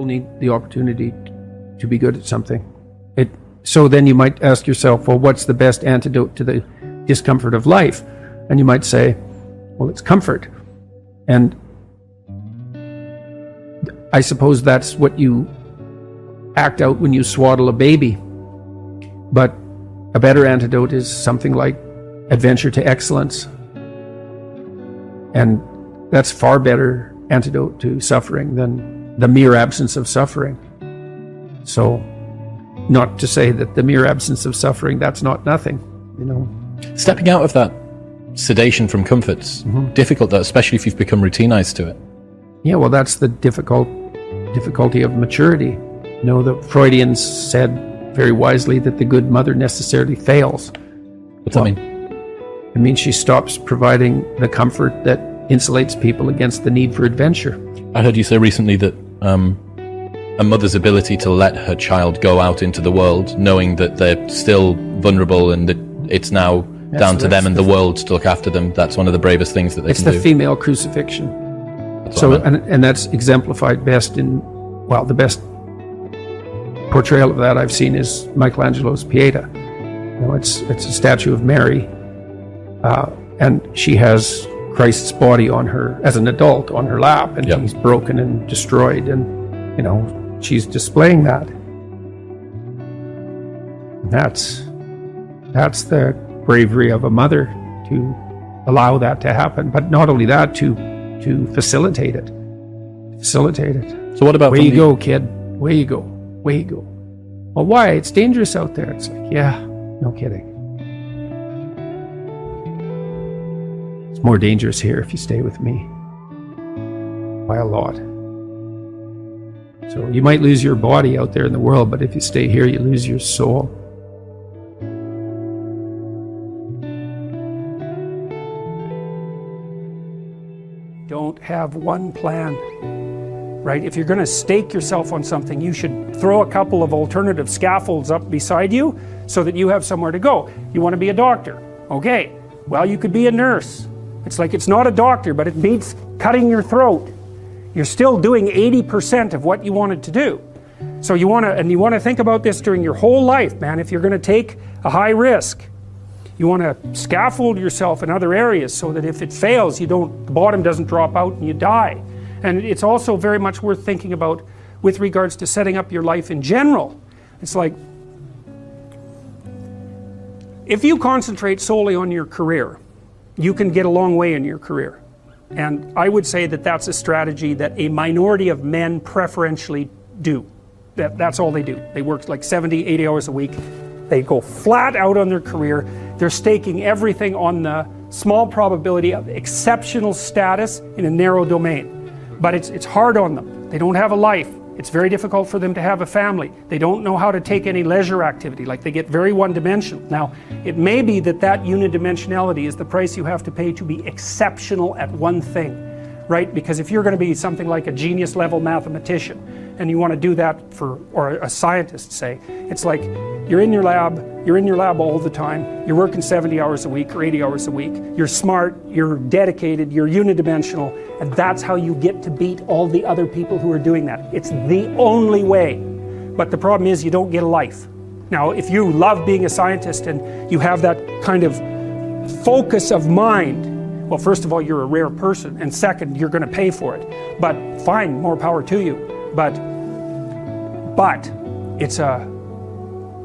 people need the opportunity to be good at something. So then you might ask yourself, well, what's the best antidote to the discomfort of life? And you might say, well, it's comfort. And I suppose that's what you act out when you swaddle a baby. But a better antidote is something like adventure to excellence. And that's far better antidote to suffering than the mere absence of suffering. So, not to say that the mere absence of suffering, that's not nothing, you know. Stepping out of that sedation from comfort's difficult, though, especially if you've become routinized to it. Yeah, well, that's the difficulty of maturity. You know, the Freudians said very wisely that the good mother necessarily fails. What's that mean? It means she stops providing the comfort that insulates people against the need for adventure. I heard you say recently that a mother's ability to let her child go out into the world, knowing that they're still vulnerable and that it's now down to them and the world to look after them, that's one of the bravest things that they can do. It's the female crucifixion. So, and that's exemplified best in, well, the best portrayal of that I've seen is Michelangelo's Pieta. You know, it's a statue of Mary, and she has Christ's body on her, as an adult, on her lap, and he's broken and destroyed, and, you know, she's displaying that. And that's the bravery of a mother, to allow that to happen. But not only that, to facilitate it. So what about... Way you go, kid. Way you go. Way you go. Well, why? It's dangerous out there. It's like, yeah, no kidding. It's more dangerous here if you stay with me. By a lot. So you might lose your body out there in the world, but if you stay here, you lose your soul. Don't have one plan, right? If you're going to stake yourself on something, you should throw a couple of alternative scaffolds up beside you so that you have somewhere to go. You want to be a doctor? Okay, well, you could be a nurse. It's like, it's not a doctor, but it beats cutting your throat. You're still doing 80% of what you wanted to do. So you want to think about this during your whole life, man. If you're going to take a high risk, you want to scaffold yourself in other areas so that if it fails, the bottom doesn't drop out and you die. And it's also very much worth thinking about with regards to setting up your life in general. It's like, if you concentrate solely on your career, you can get a long way in your career. And I would say that that's a strategy that a minority of men preferentially do. That's all they do. They work like 70, 80 hours a week. They go flat out on their career. They're staking everything on the small probability of exceptional status in a narrow domain. But it's hard on them. They don't have a life. It's very difficult for them to have a family. They don't know how to take any leisure activity. Like, they get very one-dimensional. Now, it may be that unidimensionality is the price you have to pay to be exceptional at one thing, right? Because if you're going to be something like a genius level mathematician and you want to do that or a scientist, say, it's like you're in your lab all the time, you're working 70 hours a week or 80 hours a week, you're smart, you're dedicated, you're unidimensional, and that's how you get to beat all the other people who are doing that. It's the only way. But the problem is, you don't get a life. Now, if you love being a scientist and you have that kind of focus of mind, well, first of all, you're a rare person, and second, you're going to pay for it. But fine, more power to you. But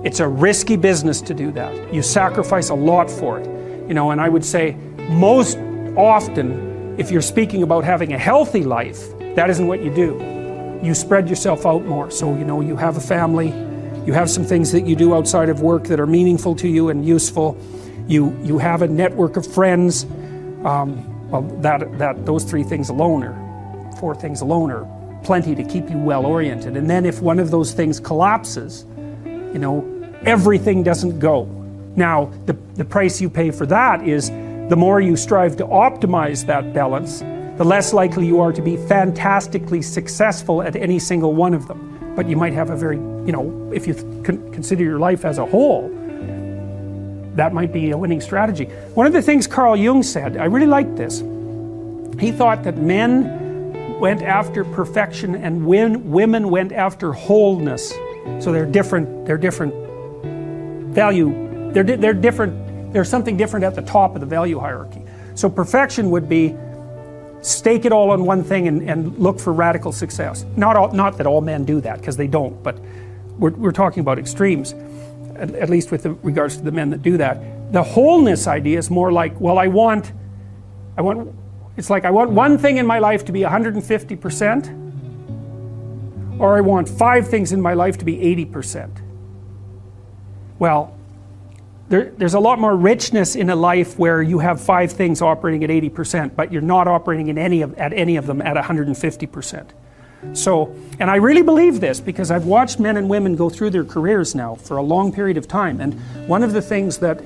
it's a risky business to do that. You sacrifice a lot for it, you know. And I would say most often, if you're speaking about having a healthy life, that isn't what you do. You spread yourself out more. So, you know, you have a family, you have some things that you do outside of work that are meaningful to you and useful. You have a network of friends. Well, those 3 things alone, or 4 things alone, are plenty to keep you well oriented. And then if one of those things collapses, you know, everything doesn't go. Now, the price you pay for that is, the more you strive to optimize that balance, the less likely you are to be fantastically successful at any single one of them. But you might have a very, you know, if you consider your life as a whole, that might be a winning strategy. One of the things Carl Jung said, I really liked this. He thought that men went after perfection and women went after wholeness. So they're different value, they're different, there's something different at the top of the value hierarchy. So perfection would be stake it all on one thing and look for radical success. Not that all men do that, because they don't, but we're talking about extremes, at least with regards to the men that do that. The wholeness idea is more like, well, I want one thing in my life to be 150%, or I want 5 things in my life to be 80%. Well, there's a lot more richness in a life where you have 5 things operating at 80%, but you're not operating at any of them at 150%. So, and I really believe this because I've watched men and women go through their careers now for a long period of time, and one of the things that,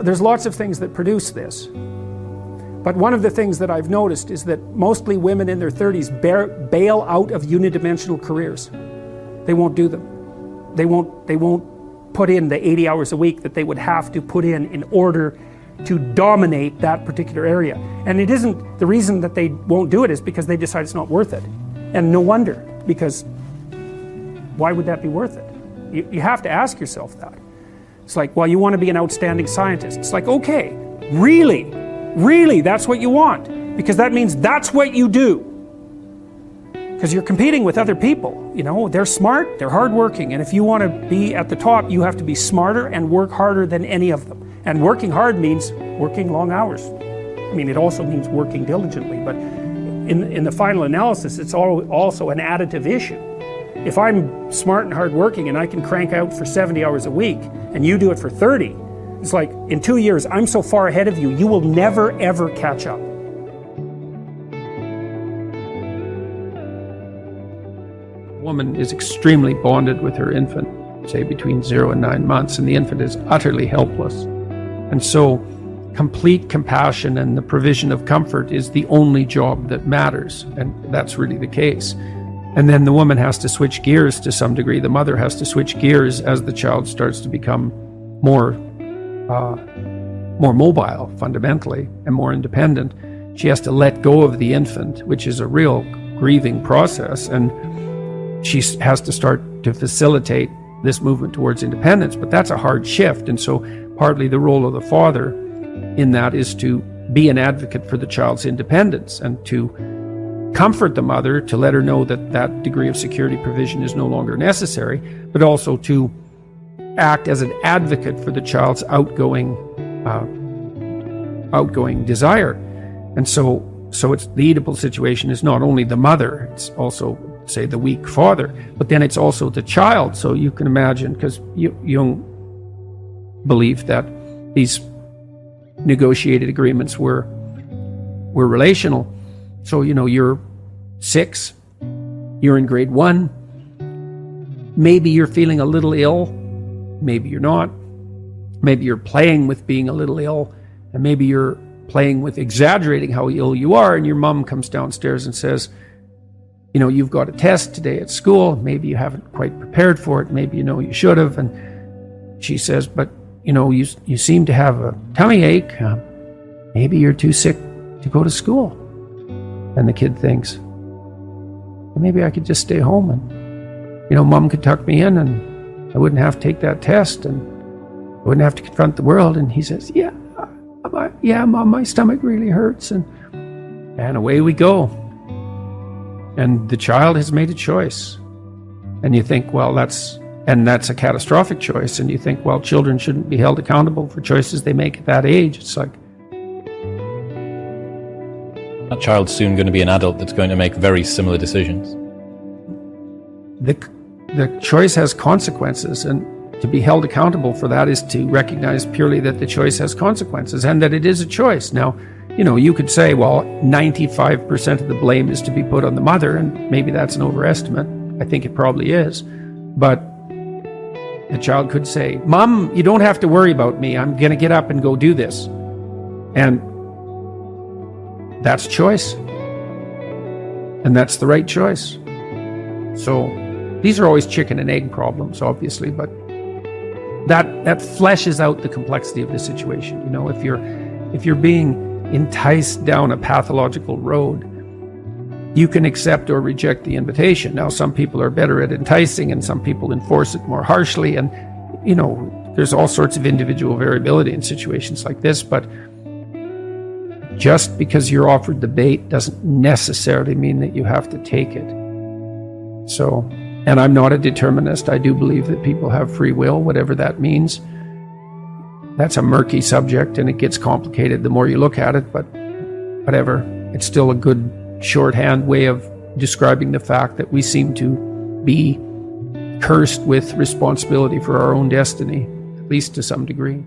there's lots of things that produce this, but one of the things that I've noticed is that mostly women in their 30s bail out of unidimensional careers. They won't do them. They won't put in the 80 hours a week that they would have to put in order to dominate that particular area. And it isn't, the reason that they won't do it is because they decide it's not worth it. And no wonder, because why would that be worth it? You have to ask yourself that. It's like, well, you want to be an outstanding scientist. It's like, okay, really, that's what you want, because that means that's what you do. Because you're competing with other people, you know, they're smart, they're hardworking, and if you want to be at the top, you have to be smarter and work harder than any of them. And working hard means working long hours. I mean, it also means working diligently, but in the final analysis, it's also an additive issue. If I'm smart and hardworking and I can crank out for 70 hours a week, and you do it for 30, it's like, in 2 years, I'm so far ahead of you, you will never ever catch up. A woman is extremely bonded with her infant, say between 0 and 9 months, and the infant is utterly helpless. And so, complete compassion and the provision of comfort is the only job that matters, and that's really the case. And then the woman has to switch gears to some degree. The mother has to switch gears as the child starts to become more mobile, fundamentally, and more independent. She has to let go of the infant, which is a real grieving process, and she has to start to facilitate this movement towards independence. But that's a hard shift, and so partly the role of the father in that is to be an advocate for the child's independence and to comfort the mother, to let her know that that degree of security provision is no longer necessary, but also to act as an advocate for the child's outgoing desire. And so it's the Oedipal situation is not only the mother, it's also, say, the weak father, but then it's also the child. So you can imagine, because Jung believed that these negotiated agreements were relational. So, you know, you're 6, you're in grade 1, maybe you're feeling a little ill, maybe you're not, maybe you're playing with being a little ill, and maybe you're playing with exaggerating how ill you are, and your mom comes downstairs and says, you know, you've got a test today at school, maybe you haven't quite prepared for it, maybe you know you should have, and she says, but you know, you seem to have a tummy ache, maybe you're too sick to go to school. And the kid thinks, well, maybe I could just stay home and, you know, mom could tuck me in and I wouldn't have to take that test and I wouldn't have to confront the world. And he says, yeah, mom, my stomach really hurts. And away we go. And the child has made a choice. And you think, well, that's a catastrophic choice. And you think, well, children shouldn't be held accountable for choices they make at that age. It's like, that child's soon going to be an adult that's going to make very similar decisions. The choice has consequences, and to be held accountable for that is to recognize purely that the choice has consequences and that it is a choice. Now, you know, you could say, well, 95% of the blame is to be put on the mother, and maybe that's an overestimate. I think it probably is. But the child could say, Mom, you don't have to worry about me. I'm going to get up and go do this. And that's choice. And that's the right choice. So these are always chicken and egg problems, obviously, but that fleshes out the complexity of the situation. You know, if you're being enticed down a pathological road, you can accept or reject the invitation. Now, some people are better at enticing, and some people enforce it more harshly, and there's all sorts of individual variability in situations like this, but just because you're offered the bait doesn't necessarily mean that you have to take it. So, and I'm not a determinist. I do believe that people have free will, whatever that means. That's a murky subject, and it gets complicated the more you look at it, but whatever. It's still a good shorthand way of describing the fact that we seem to be cursed with responsibility for our own destiny, at least to some degree.